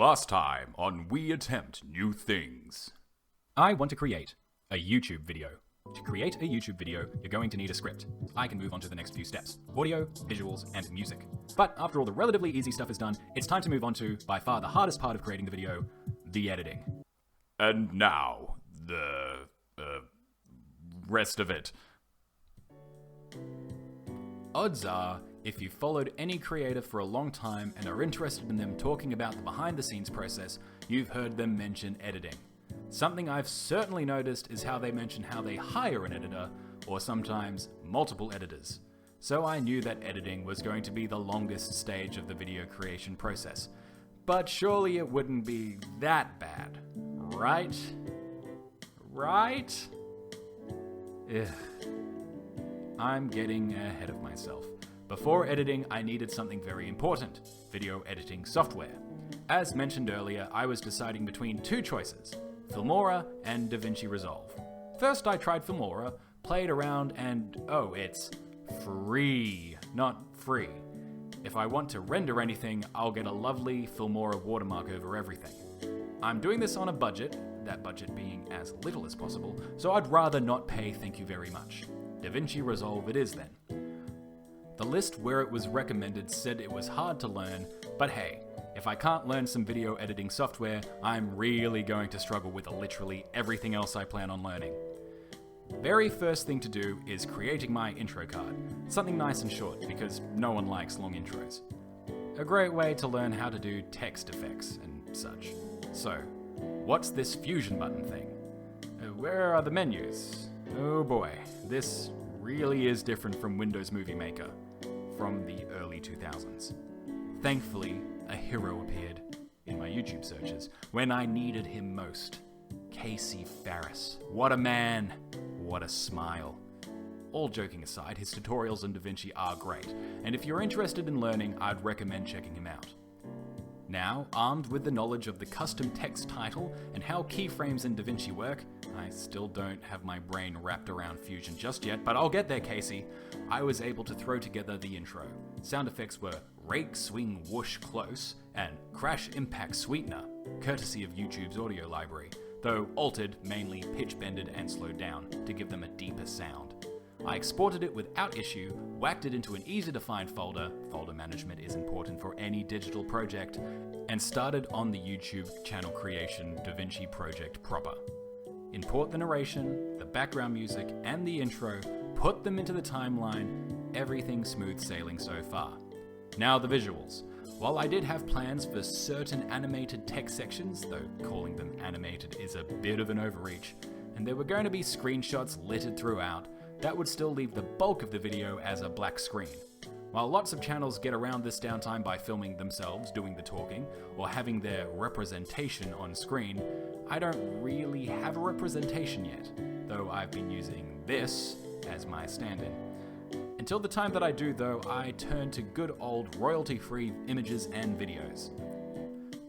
Last time on We Attempt New Things. I want to create a YouTube video. To create a YouTube video, you're going to need a script. I can move on to the next few steps: audio, visuals, and music. But after all the relatively easy stuff is done, it's time to move on to, by far the hardest part of creating the video, the editing. And now, the rest of it. Odds are, if you've followed any creator for a long time and are interested in them talking about the behind-the-scenes process, you've heard them mention editing. Something I've certainly noticed is how they mention how they hire an editor, or sometimes multiple editors. So I knew that editing was going to be the longest stage of the video creation process. But surely it wouldn't be that bad, right? Right? Ugh. I'm getting ahead of myself. Before editing, I needed something very important: video editing software. As mentioned earlier, I was deciding between two choices: Filmora and DaVinci Resolve. First I tried Filmora, played around, and it's free, not free. If I want to render anything, I'll get a lovely Filmora watermark over everything. I'm doing this on a budget, that budget being as little as possible, so I'd rather not pay thank you very much. DaVinci Resolve it is then. The list where it was recommended said it was hard to learn, but hey, if I can't learn some video editing software, I'm really going to struggle with literally everything else I plan on learning. Very first thing to do is creating my intro card. Something nice and short, because no one likes long intros. A great way to learn how to do text effects and such. So, what's this fusion button thing? Where are the menus? Oh boy, this really is different from Windows Movie Maker from the early 2000s. Thankfully, a hero appeared in my YouTube searches when I needed him most. Casey Farris. What a man. What a smile. All joking aside, his tutorials on DaVinci are great, and if you're interested in learning, I'd recommend checking him out. Now, armed with the knowledge of the custom text title and how keyframes in DaVinci work, I still don't have my brain wrapped around Fusion just yet, but I'll get there, Casey. I was able to throw together the intro. Sound effects were rake, swing, whoosh, close, and crash, impact, sweetener, courtesy of YouTube's audio library, though altered, mainly pitch-bended and slowed down to give them a deeper sound. I exported it without issue, whacked it into an easy-to-find folder — folder management is important for any digital project — and started on the YouTube channel creation DaVinci project proper. Import the narration, the background music, and the intro, put them into the timeline, everything smooth sailing so far. Now the visuals. While I did have plans for certain animated text sections, though calling them animated is a bit of an overreach, and there were going to be screenshots littered throughout, that would still leave the bulk of the video as a black screen. While lots of channels get around this downtime by filming themselves doing the talking, or having their representation on screen, I don't really have a representation yet, though I've been using this as my stand-in. Until the time that I do, though, I turn to good old royalty-free images and videos.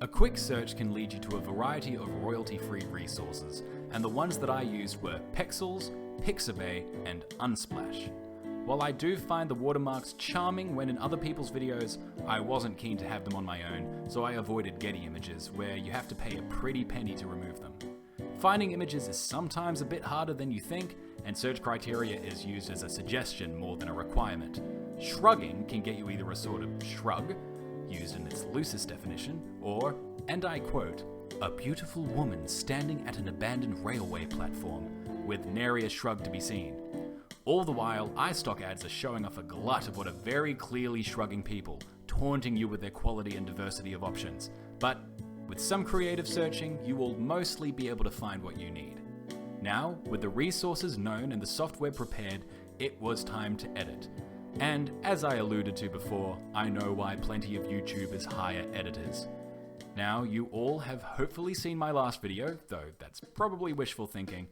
A quick search can lead you to a variety of royalty-free resources, and the ones that I used were Pexels, Pixabay, and Unsplash. While I do find the watermarks charming when in other people's videos, I wasn't keen to have them on my own, so I avoided Getty Images, where you have to pay a pretty penny to remove them. Finding images is sometimes a bit harder than you think, and search criteria is used as a suggestion more than a requirement. Shrugging can get you either a sort of shrug, used in its loosest definition, or, and I quote, "a beautiful woman standing at an abandoned railway platform, with nary a shrug to be seen." All the while, iStock ads are showing off a glut of what are very clearly shrugging people, taunting you with their quality and diversity of options. But with some creative searching, you will mostly be able to find what you need. Now, with the resources known and the software prepared, it was time to edit. And as I alluded to before, I know why plenty of YouTubers hire editors. Now, you all have hopefully seen my last video, though that's probably wishful thinking,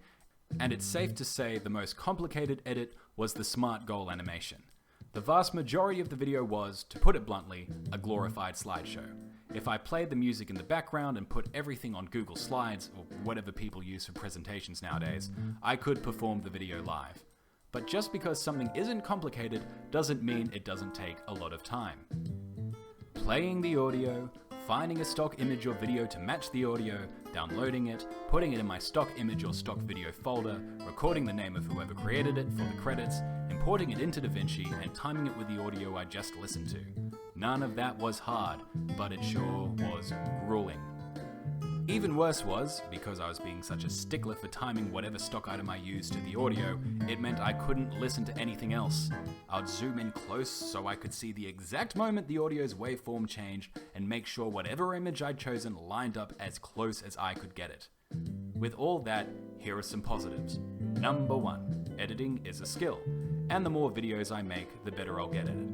and it's safe to say the most complicated edit was the smart goal animation. The vast majority of the video was, to put it bluntly, a glorified slideshow. If I played the music in the background and put everything on Google Slides, or whatever people use for presentations nowadays, I could perform the video live. But just because something isn't complicated doesn't mean it doesn't take a lot of time. Playing the audio, finding a stock image or video to match the audio, downloading it, putting it in my stock image or stock video folder, recording the name of whoever created it for the credits, importing it into DaVinci, and timing it with the audio I just listened to. None of that was hard, but it sure was grueling. Even worse was, because I was being such a stickler for timing whatever stock item I used to the audio, it meant I couldn't listen to anything else. I'd zoom in close so I could see the exact moment the audio's waveform changed and make sure whatever image I'd chosen lined up as close as I could get it. With all that, here are some positives. Number 1, editing is a skill, and the more videos I make, the better I'll get at it.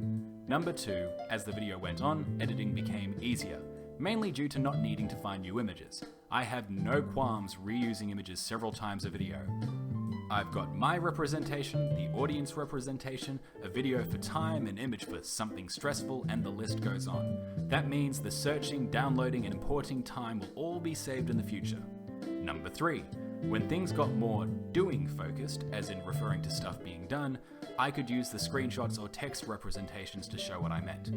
Number 2, as the video went on, editing became easier. Mainly due to not needing to find new images. I have no qualms reusing images several times a video. I've got my representation, the audience representation, a video for time, an image for something stressful, and the list goes on. That means the searching, downloading, and importing time will all be saved in the future. Number 3, when things got more doing focused, as in referring to stuff being done, I could use the screenshots or text representations to show what I meant.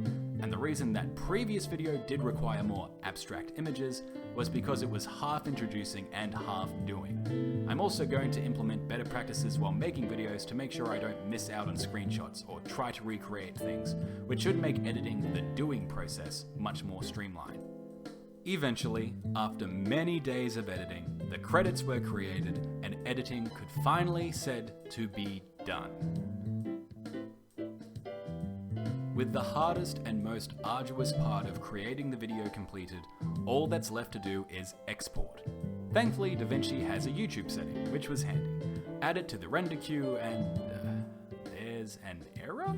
And the reason that previous video did require more abstract images was because it was half introducing and half doing. I'm also going to implement better practices while making videos to make sure I don't miss out on screenshots or try to recreate things, which should make editing the doing process much more streamlined. Eventually, after many days of editing, the credits were created and editing could finally said to be done. With the hardest and most arduous part of creating the video completed, all that's left to do is export. Thankfully, DaVinci has a YouTube setting, which was handy. Add it to the render queue and there's an error?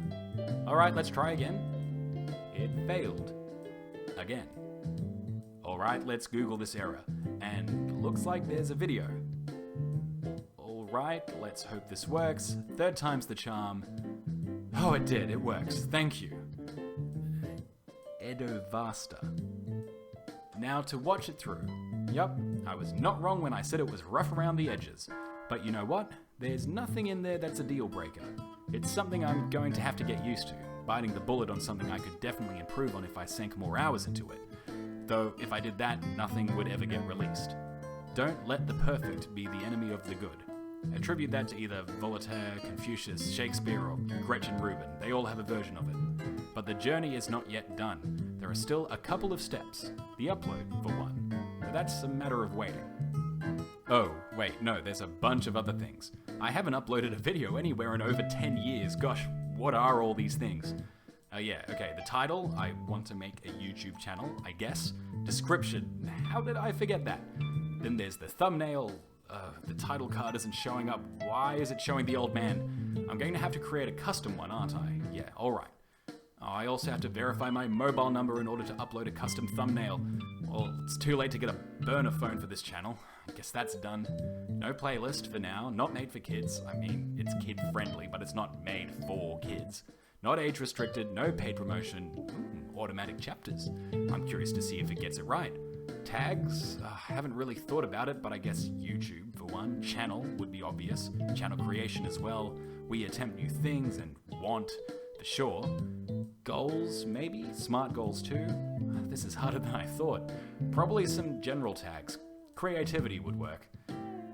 Alright, let's try again. It failed. Again. Alright, let's Google this error. And looks like there's a video. Alright, let's hope this works. Third time's the charm. Oh, it did. It works. Thank you. Edovasta. Now to watch it through. Yup, I was not wrong when I said it was rough around the edges. But you know what? There's nothing in there that's a deal breaker. It's something I'm going to have to get used to, biting the bullet on something I could definitely improve on if I sank more hours into it. Though, if I did that, nothing would ever get released. Don't let the perfect be the enemy of the good. Attribute that to either Voltaire, Confucius, Shakespeare, or Gretchen Rubin. They all have a version of it. But the journey is not yet done. There are still a couple of steps. The upload, for one. But that's a matter of waiting. Oh, wait, no, there's a bunch of other things. I haven't uploaded a video anywhere in over 10 years. Gosh, what are all these things? The title, I want to make a YouTube channel, I guess. Description, how did I forget that? Then there's the thumbnail. The title card isn't showing up. Why is it showing the old man? I'm going to have to create a custom one, aren't I? Yeah, alright. I also have to verify my mobile number in order to upload a custom thumbnail. Well, it's too late to get a burner phone for this channel. I guess that's done. No playlist for now, not made for kids. I mean, it's kid friendly, but it's not made for kids. Not age restricted, no paid promotion, automatic chapters. I'm curious to see if it gets it right. Tags? I haven't really thought about it, but I guess YouTube, for one. Channel would be obvious. Channel creation as well. We attempt new things and want, for sure. Goals, maybe? Smart goals too? This is harder than I thought. Probably some general tags. Creativity would work.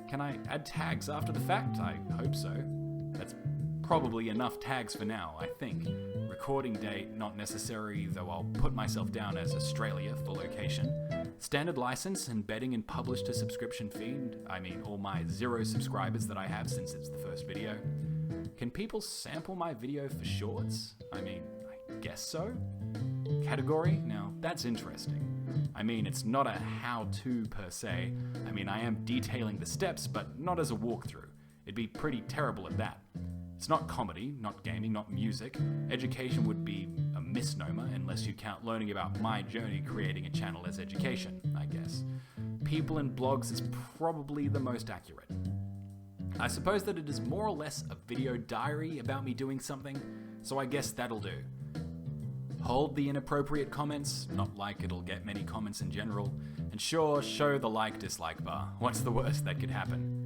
Can I add tags after the fact? I hope so. That's probably enough tags for now, I think. Recording date, not necessary, though I'll put myself down as Australia for location. Standard license, embedding and publish to subscription feed. I mean, all my 0 subscribers that I have since it's the first video. Can people sample my video for shorts? I mean, I guess so. Category? Now, that's interesting. I mean, it's not a how-to per se. I mean, I am detailing the steps, but not as a walkthrough. It'd be pretty terrible at that. It's not comedy, not gaming, not music. Education would be a misnomer unless you count learning about my journey creating a channel as education, I guess. People and blogs is probably the most accurate. I suppose that it is more or less a video diary about me doing something, so I guess that'll do. Hold the inappropriate comments, not like it'll get many comments in general, and sure, show the like-dislike bar. What's the worst that could happen?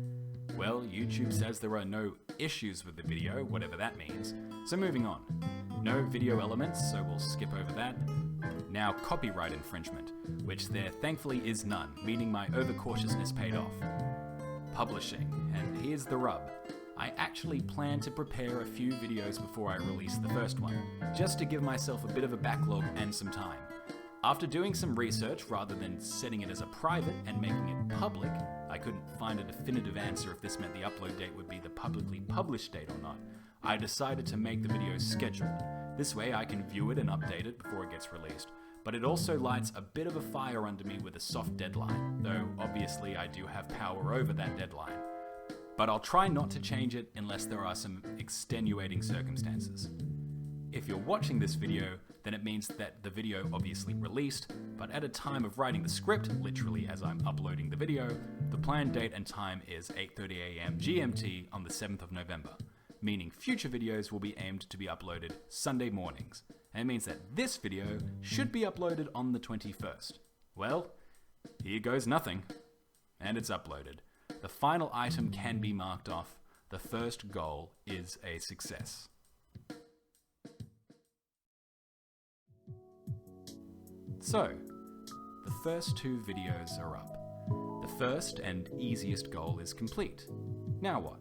Well, YouTube says there are no issues with the video, whatever that means, so moving on. No video elements, so we'll skip over that. now copyright infringement, which there thankfully is none, meaning my overcautiousness paid off. Publishing, and here's the rub. I actually plan to prepare a few videos before I release the first one, just to give myself a bit of a backlog and some time. After doing some research, rather than setting it as a private and making it public, I couldn't find a definitive answer if this meant the upload date would be the publicly published date or not. I decided to make the video scheduled. This way I can view it and update it before it gets released. But it also lights a bit of a fire under me with a soft deadline, though obviously I do have power over that deadline. But I'll try not to change it unless there are some extenuating circumstances. If you're watching this video, then it means that the video obviously released, but at a time of writing the script, literally as I'm uploading the video, the planned date and time is 8:30 AM GMT on the 7th of November, meaning future videos will be aimed to be uploaded Sunday mornings, and it means that this video should be uploaded on the 21st. Well, here goes nothing, and it's uploaded. The final item can be marked off. The first goal is a success. So, the first two videos are up. The first and easiest goal is complete. Now what?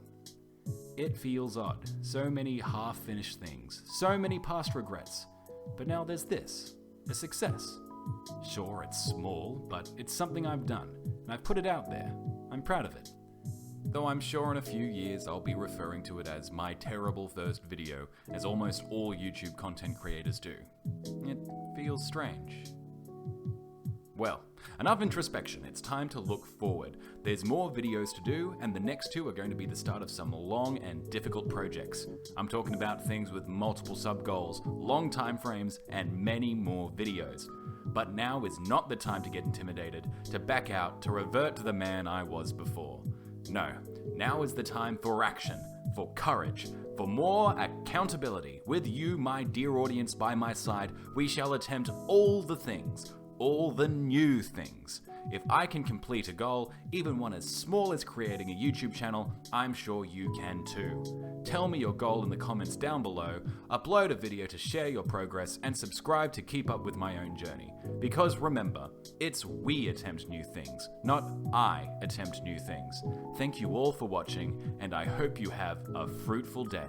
It feels odd. So many half-finished things. So many past regrets. But now there's this. A success. Sure, it's small, but it's something I've done, and I've put it out there. I'm proud of it. Though I'm sure in a few years I'll be referring to it as my terrible first video, as almost all YouTube content creators do. It feels strange. Well, enough introspection, it's time to look forward. There's more videos to do, and the next two are going to be the start of some long and difficult projects. I'm talking about things with multiple sub-goals, long time frames, and many more videos. But now is not the time to get intimidated, to back out, to revert to the man I was before. No, now is the time for action, for courage, for more accountability. With you, my dear audience, by my side, we shall attempt all the things, all the new things. If I can complete a goal, even one as small as creating a YouTube channel, I'm sure you can too. Tell me your goal in the comments down below, upload a video to share your progress, and subscribe to keep up with my own journey. Because remember, it's we attempt new things, not I attempt new things. Thank you all for watching, and I hope you have a fruitful day.